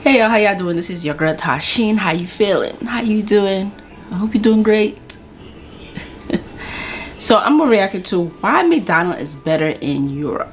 Hey y'all, how y'all doing? This is your girl Tysheen. How you feeling? How you doing? I hope you're doing great. So I'm gonna react to why McDonald's is better in Europe.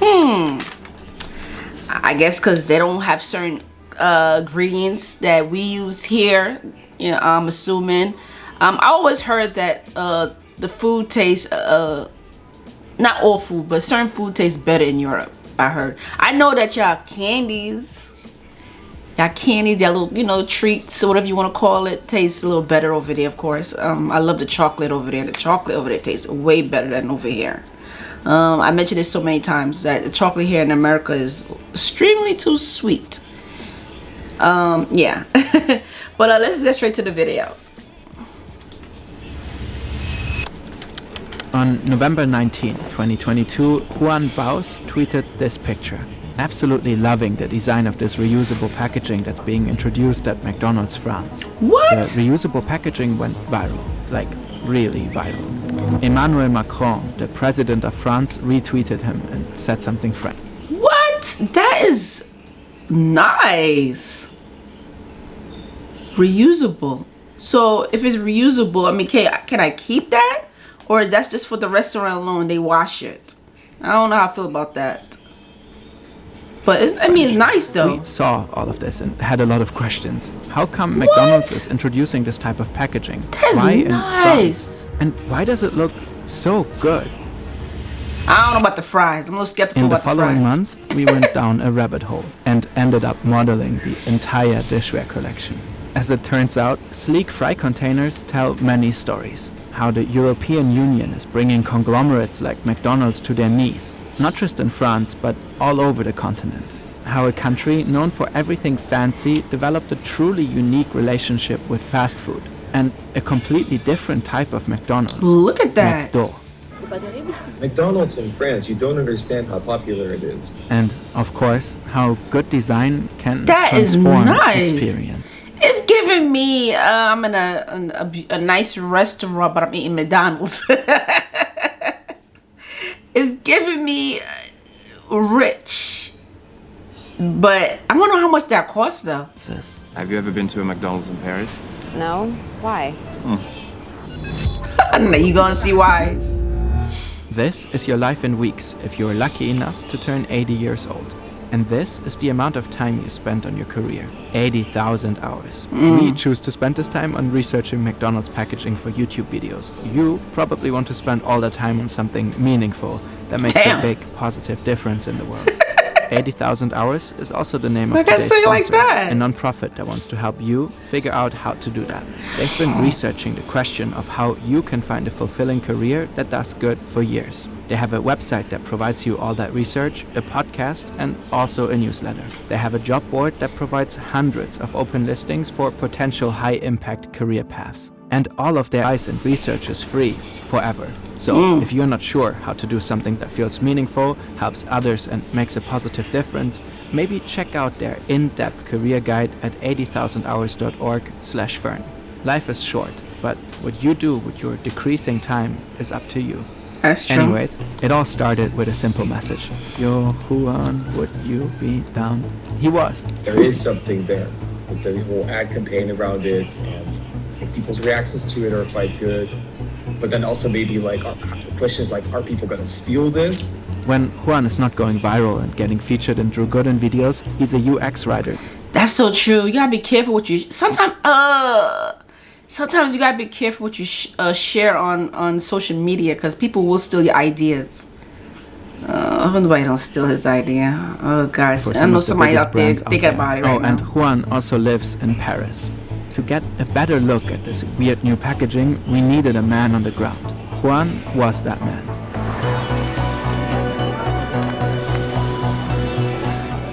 I guess because they don't have certain ingredients that we use here. You know, I'm assuming. I always heard that the food tastes, not all food, but certain food tastes better in Europe. I heard. I know that y'all candies, their little, treats, or whatever you want to call it, tastes a little better over there, of course. I love the chocolate over there. The chocolate over there tastes way better than over here. I mentioned this so many times that the chocolate here in America is extremely too sweet. Yeah. But let's get straight to the video. On November 19, 2022, Juan Baus tweeted this picture. Absolutely loving the design of this reusable packaging that's being introduced at McDonald's France. What? The reusable packaging went viral, like really viral. Emmanuel Macron, the president of France, retweeted him and said something frank. What? That is nice. Reusable. So if it's reusable, I mean, can I keep that? Or that's just for the restaurant alone, they wash it? I don't know how I feel about that. But it's nice though. We saw all of this and had a lot of questions. How come McDonald's is introducing this type of packaging? That's why nice. In France? And why does it look so good? I don't know about the fries. I'm a little skeptical about the fries. In the following months, we went down a rabbit hole and ended up modeling the entire dishware collection. As it turns out, sleek fry containers tell many stories. How the European Union is bringing conglomerates like McDonald's to their knees, not just in France, but all over the continent. How a country known for everything fancy developed a truly unique relationship with fast food, and a completely different type of McDonald's. Look at that! McDo. McDonald's in France, you don't understand how popular it is. And, of course, how good design can that transform is nice. experience. It's giving me, I'm in a nice restaurant, but I'm eating McDonald's. It's giving me rich. But I want to know how much that costs, though. Have you ever been to a McDonald's in Paris? No? Why? You're going to see why. This is your life in weeks if you're lucky enough to turn 80 years old. And this is the amount of time you spent on your career. 80,000 hours. We choose to spend this time on researching McDonald's packaging for YouTube videos. You probably want to spend all that time on something meaningful that makes a big positive difference in the world. 80,000 hours is also the name of today's sponsor, a non-profit that wants to help you figure out how to do that. They've been researching the question of how you can find a fulfilling career that does good for years. They have a website that provides you all that research, a podcast, and also a newsletter. They have a job board that provides hundreds of open listings for potential high-impact career paths. And all of their advice and research is free, forever. So if you're not sure how to do something that feels meaningful, helps others, and makes a positive difference, maybe check out their in-depth career guide at 80,000hours.org/fern. Life is short, but what you do with your decreasing time is up to you. That's true. Anyways, it all started with a simple message. Yo, Juan, would you be down? He was. There is something there. With the whole ad campaign around it, and people's reactions to it are quite good. But then also maybe like the question is like, are people gonna steal this? When Juan is not going viral and getting featured in Drew Gooden videos, he's a UX writer. That's so true. You gotta be careful what you. Sometimes you gotta be careful what you share on social media, because people will steal your ideas. Nobody don't steal his idea. Oh gosh, I know somebody out there thinking about it right now. And Juan also lives in Paris. To get a better look at this weird new packaging, we needed a man on the ground. Juan was that man.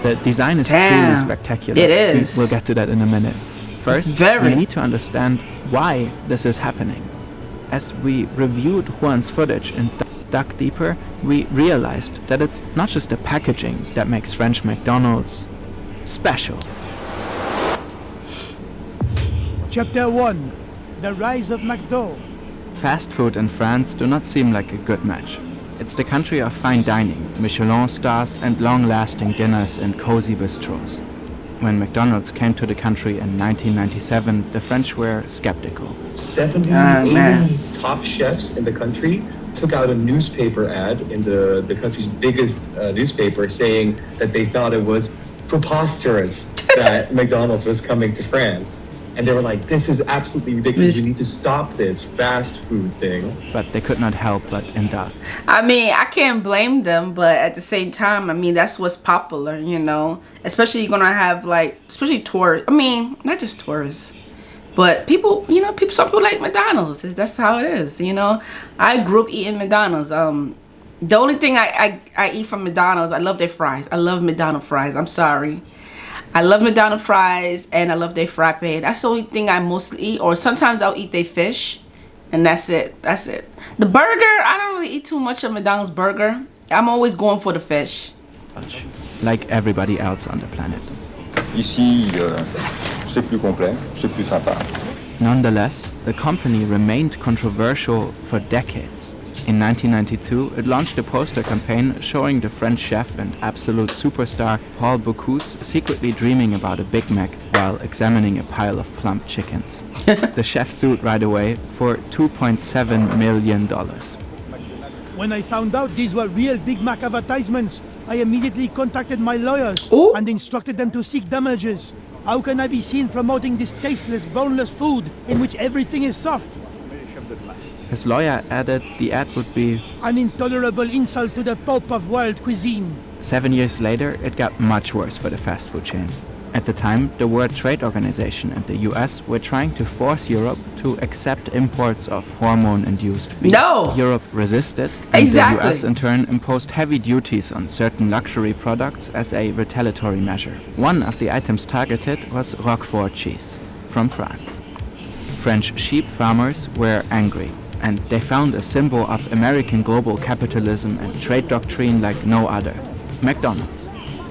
The design is truly spectacular. It is. We'll get to that in a minute. First, we need to understand why this is happening. As we reviewed Juan's footage and dug deeper, we realized that it's not just the packaging that makes French McDonald's special. Chapter 1. The Rise of McDo. Fast food in France do not seem like a good match. It's the country of fine dining, Michelin stars, and long-lasting dinners in cozy bistros. When McDonald's came to the country in 1997, the French were skeptical. 70, man. 80 top chefs in the country took out a newspaper ad in the country's biggest newspaper saying that they thought it was preposterous that McDonald's was coming to France. And they were like, this is absolutely ridiculous. You need to stop this fast food thing. But they could not help but indulge. I mean, I can't blame them, but at the same time, I mean, that's what's popular, you know. Especially you're gonna have like, especially tourists. I mean, not just tourists, but people, you know, some people like McDonald's. That's how it is, you know. I grew up eating McDonald's. The only thing I eat from McDonald's, I love their fries. I love McDonald's fries. I'm sorry. I love McDonald's fries and I love their frappe. That's the only thing I mostly eat. Or sometimes I'll eat their fish and that's it. That's it. The burger, I don't really eat too much of McDonald's burger. I'm always going for the fish. Like everybody else on the planet. Ici, c'est plus complet, c'est plus sympa. Nonetheless, the company remained controversial for decades. In 1992, it launched a poster campaign showing the French chef and absolute superstar Paul Bocuse secretly dreaming about a Big Mac while examining a pile of plump chickens. The chef sued right away for $2.7 million. When I found out these were real Big Mac advertisements, I immediately contacted my lawyers Ooh. and instructed them to seek damages. How can I be seen promoting this tasteless, boneless food in which everything is soft? His lawyer added the ad would be An intolerable insult to the Pope of world cuisine. 7 years later, it got much worse for the fast food chain. At the time, the World Trade Organization and the US were trying to force Europe to accept imports of hormone-induced beef. No! Europe resisted, and Exactly. the US in turn imposed heavy duties on certain luxury products as a retaliatory measure. One of the items targeted was Roquefort cheese from France. French sheep farmers were angry, and they found a symbol of American global capitalism and trade doctrine like no other: McDonald's.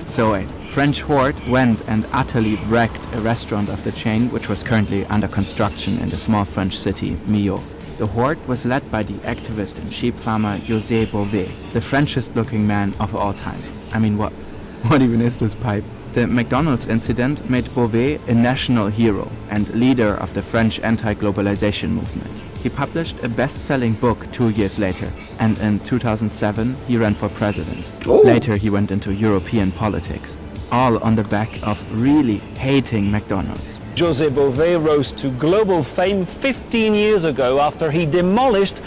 So a French horde went and utterly wrecked a restaurant of the chain, which was currently under construction in the small French city Millau. The horde was led by the activist and sheep farmer José Bové, the Frenchest-looking man of all time. I mean, what even is this pipe? The McDonald's incident made Bové a national hero and leader of the French anti-globalization movement. He published a best-selling book 2 years later, and in 2007 he ran for president. Ooh. Later he went into European politics, all on the back of really hating McDonald's. José Bové rose to global fame 15 years ago after he demolished.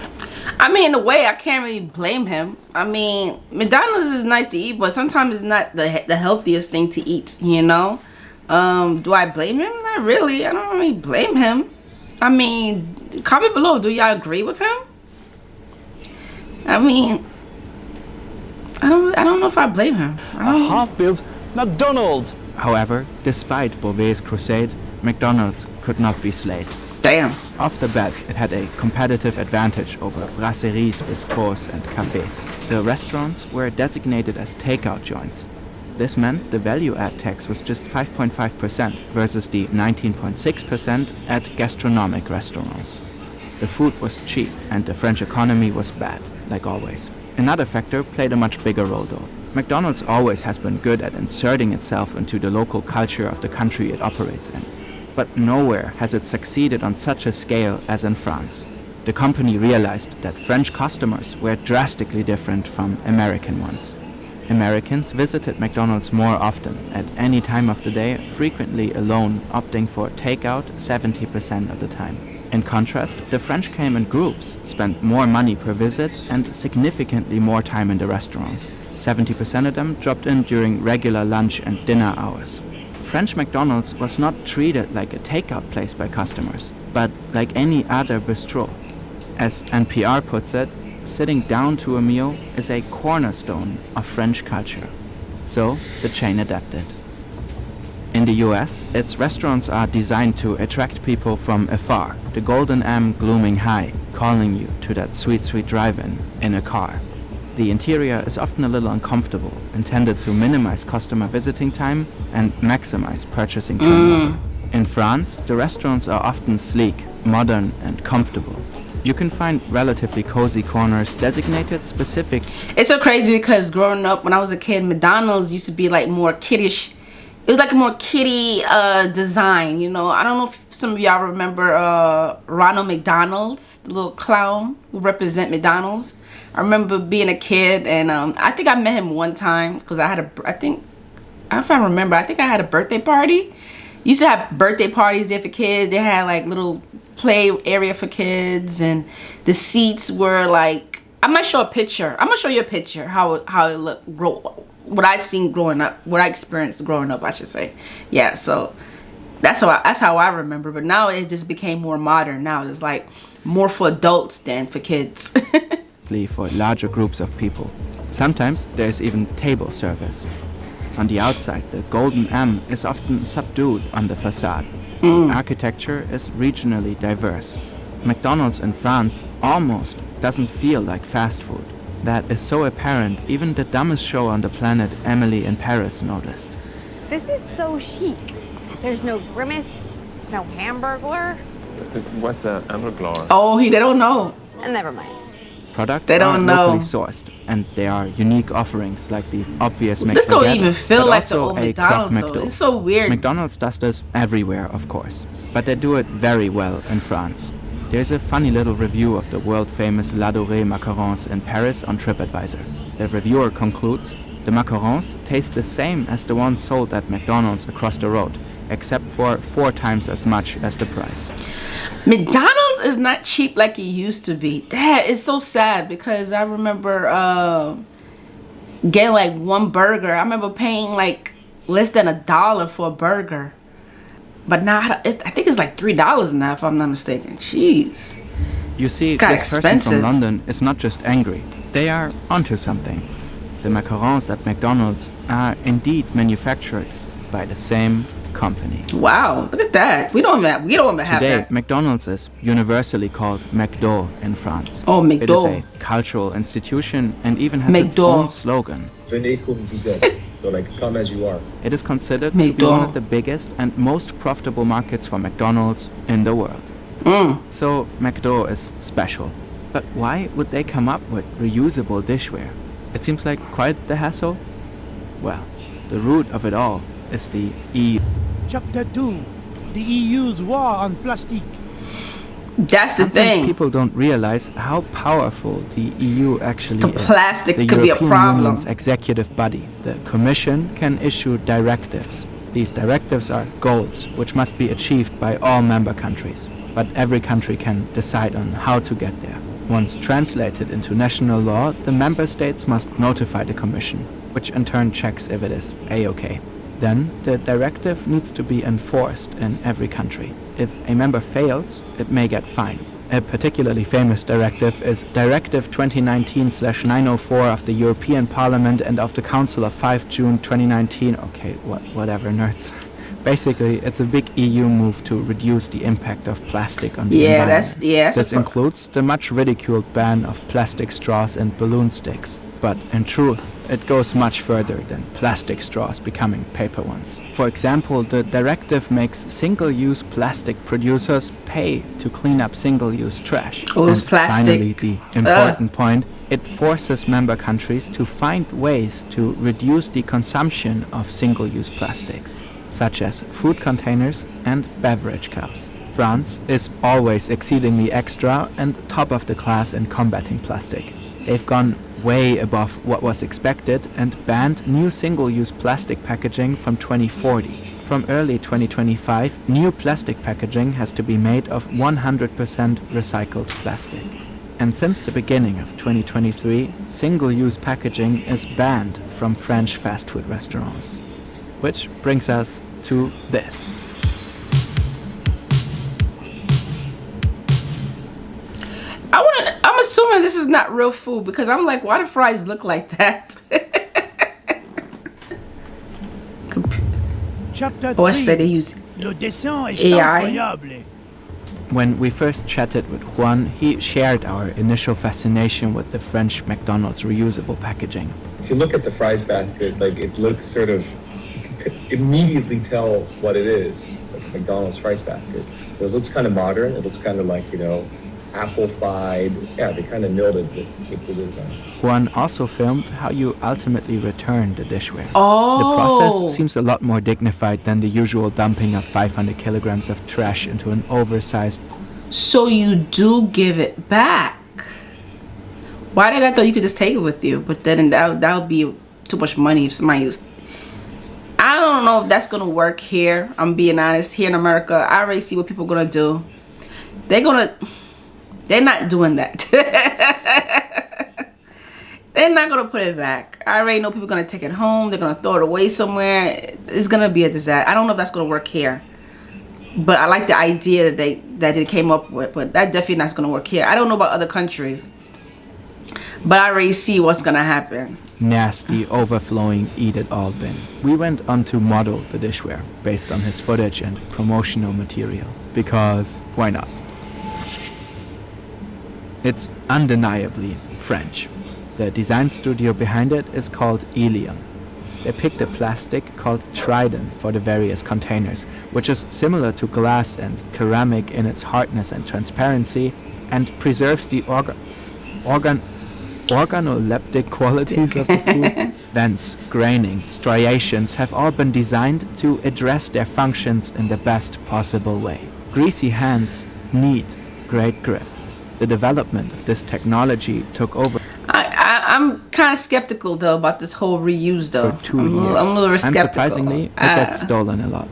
I mean, in a way, I can't really blame him. I mean, McDonald's is nice to eat, but sometimes it's not the healthiest thing to eat, you know? Do I blame him? Not really. I don't really blame him. I mean, comment below. Do y'all agree with him? I mean, I don't know if I blame him. A half-built McDonald's. However, despite Bové's crusade, McDonald's could not be slayed. Damn. Off the bat, it had a competitive advantage over brasseries, bistros, and cafes. The restaurants were designated as takeout joints. This meant the value-add tax was just 5.5% versus the 19.6% at gastronomic restaurants. The food was cheap and the French economy was bad, like always. Another factor played a much bigger role though. McDonald's always has been good at inserting itself into the local culture of the country it operates in. But nowhere has it succeeded on such a scale as in France. The company realized that French customers were drastically different from American ones. Americans visited McDonald's more often, at any time of the day, frequently alone, opting for takeout 70% of the time. In contrast, the French came in groups, spent more money per visit, and significantly more time in the restaurants. 70% of them dropped in during regular lunch and dinner hours. French McDonald's was not treated like a takeout place by customers, but like any other bistro. As NPR puts it, sitting down to a meal is a cornerstone of French culture. So the chain adapted. In the US, its restaurants are designed to attract people from afar, the golden M glooming high, calling you to that sweet, sweet drive-in in a car. The interior is often a little uncomfortable, intended to minimize customer visiting time and maximize purchasing turnover. In France, the restaurants are often sleek, modern, and comfortable. You can find relatively cozy corners designated specific. It's so crazy because growing up, when I was a kid, McDonald's used to be like more kiddish, It was like a more kiddie design, you know. I don't know if some of y'all remember Ronald McDonald's, the little clown who represent McDonald's. I remember being a kid, and I think I met him one time because I had I think I had a birthday party. Used to have birthday parties there for kids. They had like little play area for kids, and the seats were like, I might show a picture. I'm gonna show you a picture how it looked, what I seen growing up, what I experienced growing up, I should say. Yeah, so that's how I remember. But now it just became more modern. Now it's like more for adults than for kids. For larger groups of people. Sometimes there's even table service. On the outside, the golden M is often subdued on the facade. The architecture is regionally diverse. McDonald's in France almost doesn't feel like fast food. That is so apparent, even the dumbest show on the planet, Emily in Paris, noticed. This is so chic. There's no grimace, no hamburglar. What's a hamburglar? Oh, they don't know. And never mind. Products They don't are know. locally sourced, and they are unique offerings like the obvious This don't McSpaghetti, even feel but like the also old a McDonald's Croque though. McDo. It's so weird. McDonald's does this everywhere, of course, but they do it very well in France. There's a funny little review of the world-famous L'Adoré macarons in Paris on TripAdvisor. The reviewer concludes, the macarons taste the same as the ones sold at McDonald's across the road, except for 4 times as much as the price. McDonald's is not cheap like it used to be. That is so sad because I remember getting like one burger. I remember paying like less than $1 for a burger. But now I think it's like $3 now if I'm not mistaken. Jeez. You see, Kinda this person expensive. from London is not just angry. They are onto something. The macarons at McDonald's are indeed manufactured by the same company. Wow, look at that. We don't even have Today, that. McDonald's is universally called McDo in France. Oh, It is McDo. a cultural institution and even has its McDo. own slogan. Venez comme vous êtes. So like, come as you are. It is considered to be McDo. one of the biggest and most profitable markets for McDonald's in the world. So McDo is special. But why would they come up with reusable dishware? It seems like quite the hassle. Well, the root of it all is the EU. Chapter 2. The EU's war on plastic. That's the Sometimes thing. people don't realize how powerful the EU actually The is. plastic the could be a European problem. Union's executive body, the Commission, can issue directives. These directives are goals which must be achieved by all member countries. But every country can decide on how to get there. Once translated into national law, the member states must notify the Commission, which in turn checks if it is A-OK. Then the directive needs to be enforced in every country. If a member fails, it may get fined. A particularly famous directive is Directive 2019/904 of the European Parliament and of the Council of 5 June 2019. Okay, whatever, nerds. Basically, it's a big EU move to reduce the impact of plastic on the environment. That's This includes the much ridiculed ban of plastic straws and balloon sticks. But in truth, it goes much further than plastic straws becoming paper ones. For example, the directive makes single-use plastic producers pay to clean up single-use trash. Oh, it's And plastic. finally, the important point, it forces member countries to find ways to reduce the consumption of single-use plastics, such as food containers and beverage cups. France is always exceedingly extra and top of the class in combating plastic. They've gone way above what was expected and banned new single-use plastic packaging from 2040. From early 2025, new plastic packaging has to be made of 100% recycled plastic. And since the beginning of 2023, single-use packaging is banned from French fast food restaurants. Which brings us to this. I'm assuming this is not real food because I'm like, why do fries look like that? Chapter 3. Oh, I said they use Le dessin est AI. incroyable. When we first chatted with Juan, he shared our initial fascination with the French McDonald's reusable packaging. If you look at the fries basket, like it looks sort of, you can immediately tell what it is, like McDonald's fries basket. It looks kind of modern. It looks kind of like, you know, apple-fied. Yeah, they kind of nailed it with the design. Juan also filmed how you ultimately return the dishware. Oh. The process seems a lot more dignified than the usual dumping of 500 kilograms of trash into an oversized... So you do give it back. Why did I thought you could just take it with you? But then that would be too much money if somebody used... I don't know if that's gonna work here. I'm being honest. Here in America, I already see what people are gonna do. They're not doing that. They're not gonna put it back. I already know people are gonna take it home. They're gonna throw it away somewhere. It's gonna be a disaster. I don't know if that's gonna work here, but I like the idea that they came up with. But that definitely not gonna work here. I don't know about other countries, but I already see what's gonna happen. Nasty, overflowing, eat-it-all bin. We went on to model the dishware based on his footage and promotional material. Because why not? It's undeniably French. The design studio behind it is called Elium. They picked a plastic called Trident for the various containers, which is similar to glass and ceramic in its hardness and transparency, and preserves the organoleptic qualities of the food. Vents, graining, striations have all been designed to address their functions in the best possible way. Greasy hands need great grip. The development of this technology took over I'm kind of skeptical though about this whole reuse though. for 2 years. I'm a little skeptical. Unsurprisingly, it gets stolen a lot.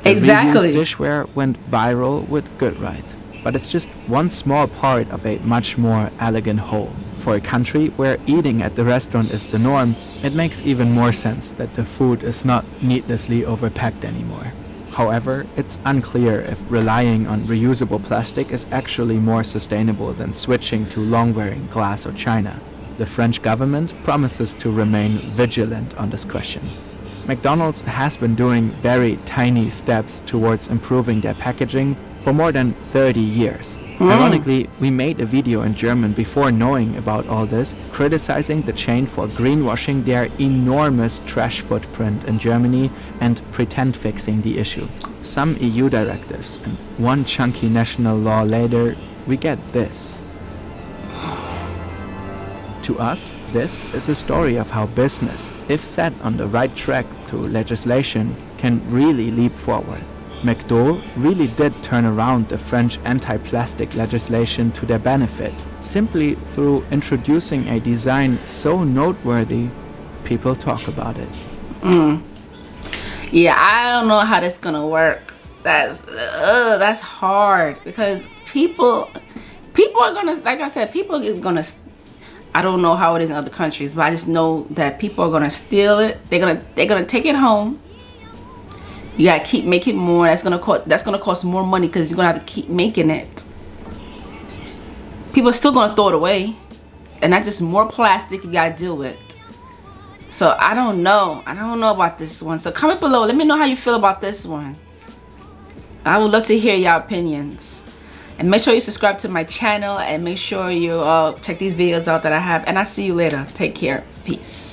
The Exactly. reused dishware went viral with good rights, but it's just one small part of a much more elegant whole. For a country where eating at the restaurant is the norm, it makes even more sense that the food is not needlessly overpacked anymore. However, it's unclear if relying on reusable plastic is actually more sustainable than switching to long-wearing glass or china. The French government promises to remain vigilant on this question. McDonald's has been doing very tiny steps towards improving their packaging for more than 30 years. Ironically, we made a video in German before knowing about all this, criticizing the chain for greenwashing their enormous trash footprint in Germany and pretend fixing the issue. Some EU directives and one chunky national law later, we get this. To us, this is a story of how business, if set on the right track through legislation, can really leap forward. McDo really did turn around the French anti-plastic legislation to their benefit, simply through introducing a design so noteworthy, people talk about it. Yeah, I don't know how that's gonna work. That's hard because people are gonna, like I said, people are gonna. I don't know how it is in other countries, but I just know that people are gonna steal it. They're gonna take it home. You gotta keep making more. That's gonna cost more money because you're gonna have to keep making it. People are still gonna throw it away, and that's just more plastic you gotta deal with. So I don't know about this one. So comment below, let me know how you feel about this one. I would love to hear your opinions, and make sure you subscribe to my channel, and make sure you check these videos out that I have, and I'll see you later. Take care. Peace.